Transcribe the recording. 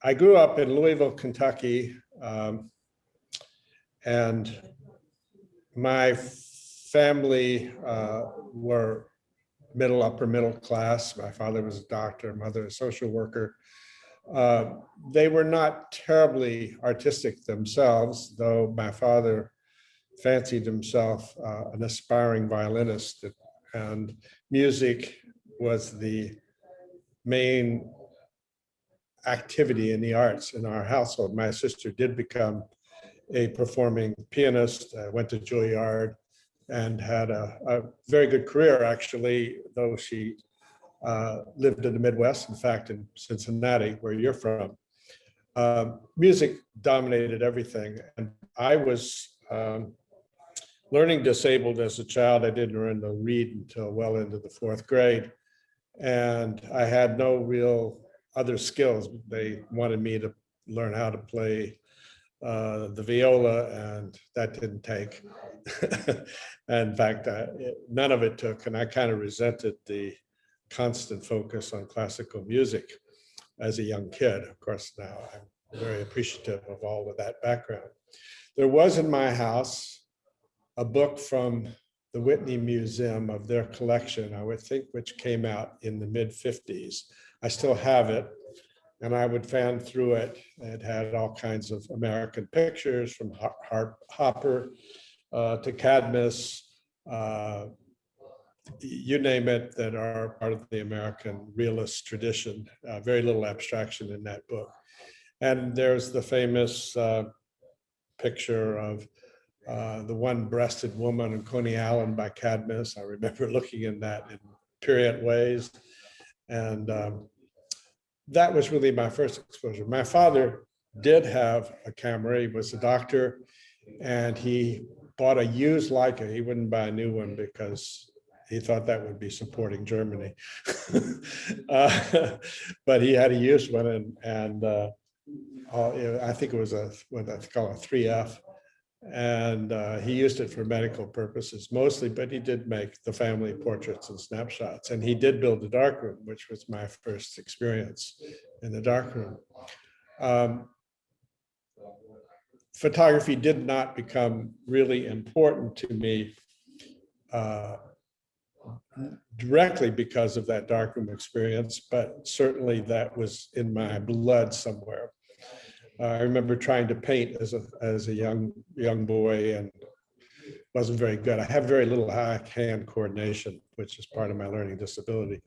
I grew up in Louisville, Kentucky, and my family were upper middle class. My father was a doctor, mother a social worker. They were not terribly artistic themselves, though my father fancied himself an aspiring violinist, and music was the main activity in the arts in our household. My sister did become a performing pianist, went to Juilliard, and had a very good career, actually, though she lived in the Midwest, in fact, in Cincinnati, where you're from. Music dominated everything. And I was learning disabled as a child. I didn't learn to read until well into the 4th grade. And I had no real other skills. They wanted me to learn how to play the viola, and that didn't take. In fact, none of it took, and I kind of resented the constant focus on classical music as a young kid. Of course, now I'm very appreciative of all of that background. There was in my house a book from the Whitney Museum of their collection, I would think, which came out in the mid-50s. I still have it, and I would fan through it. It had all kinds of American pictures, from Hopper to Cadmus, you name it, that are part of the American realist tradition. Very little abstraction in that book. And there's the famous picture of the one-breasted woman in Coney Island by Cadmus. I remember looking in that in period ways. And that was really my first exposure. My father did have a camera. He was a doctor, and he bought a used Leica. He wouldn't buy a new one because he thought that would be supporting Germany. But he had a used one, and I think it was what they call a 3F. And he used it for medical purposes mostly, but he did make the family portraits and snapshots. And he did build the darkroom, which was my first experience in the darkroom. Photography did not become really important to me directly because of that darkroom experience, but certainly that was in my blood somewhere. I remember trying to paint as a young boy and wasn't very good. I have very little hand coordination, which is part of my learning disability.